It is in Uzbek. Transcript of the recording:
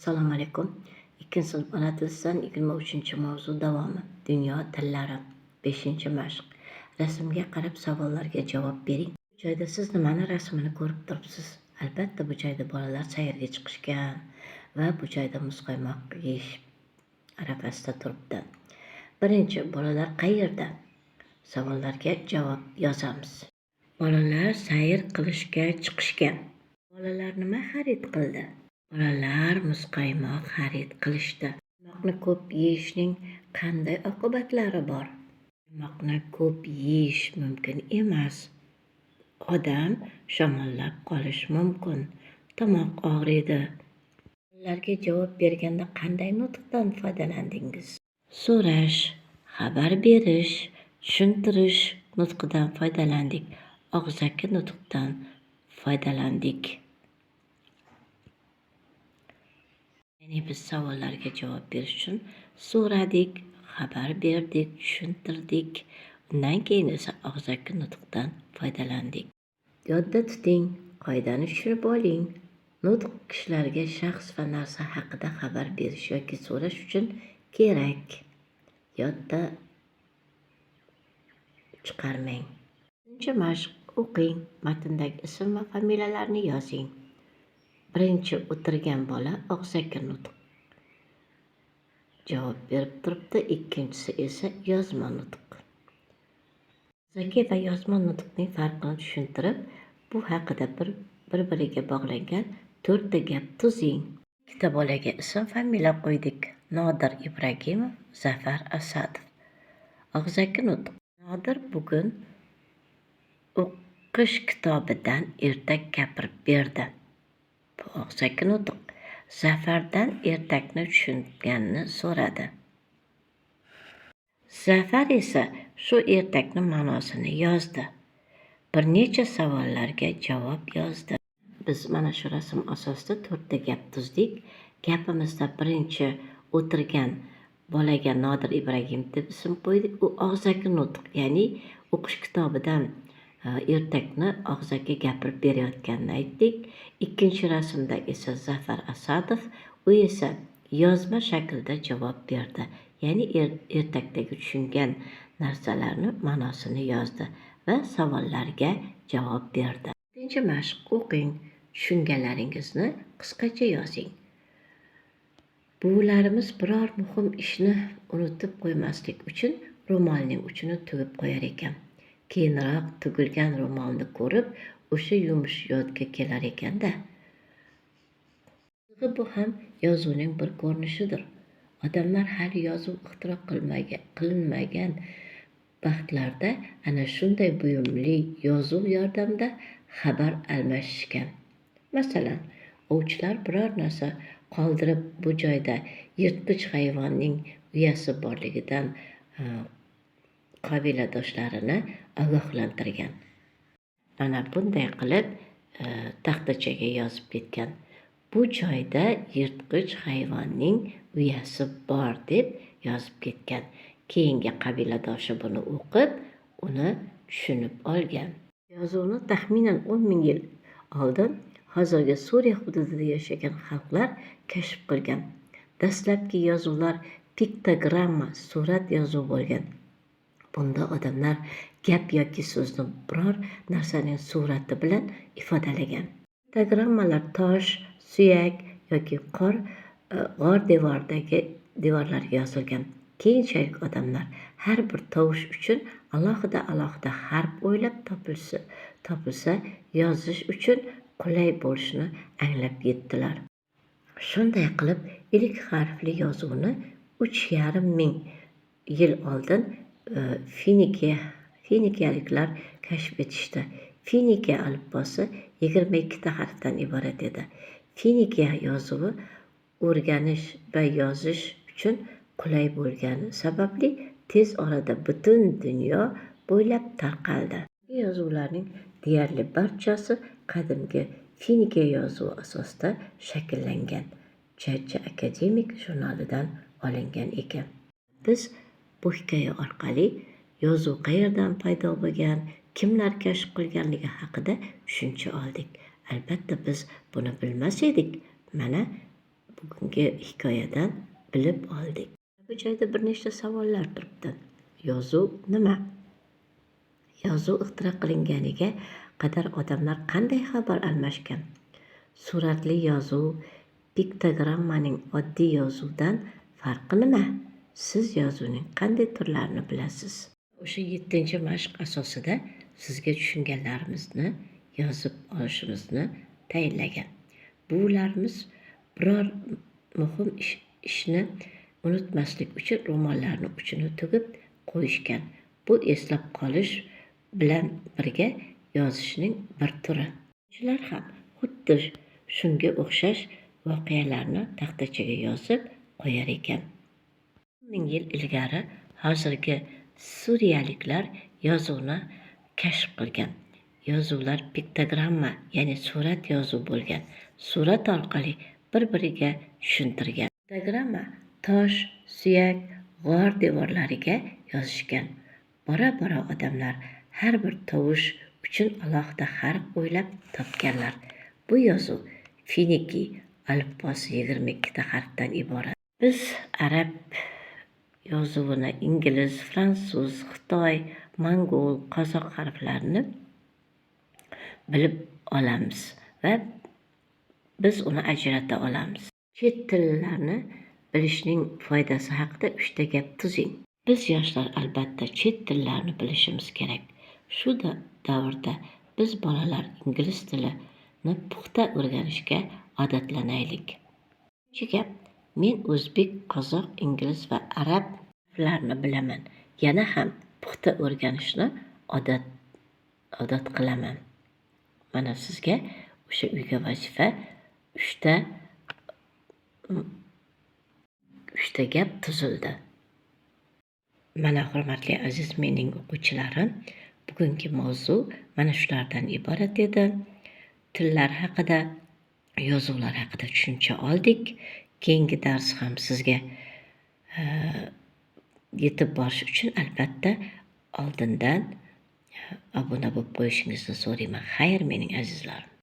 Assalomu alaykum. 2-sinf ona tilidan 23-mavzu davomi. Dunyo tillari. 5-mashq. Rasmga qarab savollarga javob bering. Bu joyda siz nimani rasmini ko'rib turibsiz? Albatta, bu joyda bolalar sayrga chiqishgan va bu joyda muzqaymoq yeyish arafasida turibdi. Birinchi, bolalar qayerda? Savollarga javob yozamiz. Bolalar sayr qilishga chiqishgan. Bolalar nima xarid qildi? Bolalar muzqaymoq xarid qilishdi. Qaymoqni ko'p yeyishning qanday oqibatlari bor? Qaymoqni ko'p yeyish mumkin emas. Odam shamollab qolish mumkin. Tomoq og'riydi. Savollarga javob berganda qanday nutqdan foydalandingiz? So'rash, xabar berish, tushuntirish nutqidan foydalandik. Og'zaki nutqdan foydalandik. Ya'ni biz savollarga javob berish uchun so'radik, xabar berdik, tushuntirdik. Undan keyin esa og'zaki nutqdan foydalandik. Yodda tuting, qoidani tushunib oling. Nutq kishilarga shaxs va narsa haqida xabar berish yoki so'rash uchun kerak. Yodda chiqarmang. 3-mashq. O'qing. Matndagi ism va familiyalarni yozing. Birinchi o'tirgan bola og'zaki nutq javob berib turibdi, ikkinchisi esa yozma nutq. Og'zaki va yozma nutqning farqini tushuntirib, bu haqida bir-biriga bog'langan 4 ta gap tuzing. Ikkita bolaga ism familiya qo'ydik. Nodir Ibragimov, Zafar Asadov. Og'zaki nutq. Nodir bugun o'qish kitobidan ertak gapirib berdi. Bu og'zaki nutq. Zafardan ertakni tushunganini so'radi. Zafar esa shu ertakni ma'nosini yozdi. Bir necha savollarga javob yozdi. Biz mana shu rasm asosida 4 ta gap tuzdik. Gapimizda birinchi o'tirgan bolaga Nodir Ibragimov deb ism qo'ydik. U og'zaki nutq, ya'ni o'qish kitobidan ertakni og'zaki gapirib berayotganini aytdik. Ikkinchi rasmda esa Zafar Asadov, u esa yozma shaklda javob berdi. Ya'ni ertakdagi tushungan narsalarni ma'nosini yozdi va savollarga javob berdi. 4-mashq. O'qing. Tushunganlaringizni qisqacha yozing. Buvilarimiz biror muhim ishni unutib qo'ymaslik uchun ro'molning uchini tugib qo'yar ekan. Keyinroq tugilgan ro'molni ko'rib, o'sha yumush yodga kelar ekanda. Bu ham yozuvning bir ko'rinishidir. Odamlar hali yozuv ixtiro qilinmagan vaqtlarda ana shunday buyumli yozuv yordamida xabar almashishgan. Masalan, ovchilar biror narsa qoldirib bu joyda yirtqich hayvonning uyasi borligidan qabiladoshlarini ogohlantirgan. Mana bunday qilib taxtachaga yozib ketgan. Bu joyda yirtqich hayvonning uyasi bor deb yozib ketgan. Keyingi qabiladoshi buni o'qib, uni tushunib olgan. Yozuvni taxminan 10,000 yil oldin hozirgi Suriya hududida yashagan xalqlar kashf qilgan. Dastlabki yozuvlar piktogramma, surat yozuvi bo'lgan. Bunda odamlar gap yoki so'zni biror narsaning surati bilan ifodalagan. Piktogrammalar tosh, suyak yoki g'or devorlarga yozilgan. Keyinchalik odamlar har bir tovush uchun alohida harf o'ylab topilsa yozish uchun qulay bo'lishini anglab yetdilar. Shunday qilib, ilk harfli yozuvni 3,5 yil oldin Finikiyaliklar kashf etishdi. Finikiya alifbosi 22 ta harfdan iborat edi. Finikiya yozuvi o'rganish va yozish uchun qulay bo'lgani sababli tez orada butun dunyo bo'ylab tarqaldi. Yozuvlarning deyarli barchasi qadimgi Finikiya yozuvi asosida shakllangan. Jajji akademik jurnalidan olingan ekan. Biz bu hikoya orqali yozuv qayerdan paydo bo'lgan, kimlar kashf qilganligi haqida tushuncha oldik. Albatta biz buni bilmas edik. Mana bugungi hikoyadan bilib oldik. Bu joyda bir nechta savollar turibdi. Yozuv nima? Yozuv ixtiro qilinganiga qadar odamlar qanday xabar almashgan? Suratli yozuv piktogrammaning oddiy yozuvdan farqi nima? Siz yozuvning qanday turlarini bilasiz? O'sha 7 mashq asosida sizga tushunganlarimizni yozib olishimizni tayinlagan. Bularimiz biror muhim ishni unutmaslik uchun ro'mollarni uchini tugib qo'yishgan. Bu eslab qolish bilan birga yozishning bir turi. Shular ham xuddi shunga o'xshash voqealarni taxtachaga yozib qo'yar ekan. 1000 yil ilgari hozirgi suriyaliklar yozuvni kashf qilgan. Yozuvlar piktogramma, ya'ni surat yozuv bo'lgan. Surat orqali bir-biriga tushuntirgan. Piktogramma tosh, suyak, g'or devorlariga yozishgan. Bora-bora odamlar har bir tovush uchun alohida harf o'ylab topganlar. Bu yozuv Finiki alifbosi 22 ta harfdan iborat. Biz arab yozuvini ingliz, fransuz, xitoy, mongol, qozoq harflarini bilib olamiz va biz uni ajrata olamiz. Chet tillarni bilishning foydasi haqida 3 ta gap tuzing. Biz yoshlar albatta chet tillarni bilishimiz kerak. Shu davrda biz bolalar ingliz tilini puxta o'rganishga odatlanaylik. Ikkinchi gap, men o'zbek, qozoq, ingliz va arab tillarini bilaman. Yana ham puxta o'rganishni odat qilaman. Mana sizga o'sha uyga vazifa 3 ta gap tuzildi. Mana hurmatli aziz mening o'quvchilarim, bugungi mavzu mana shulardan iborat edi. Tillar haqida, yozuvlar haqida tushuncha oldik. Keyingi dars ham sizga yetib borish uchun albatta oldindan obuna bo'lib qo'yishingizni so'rayman. Xayr mening azizlarim.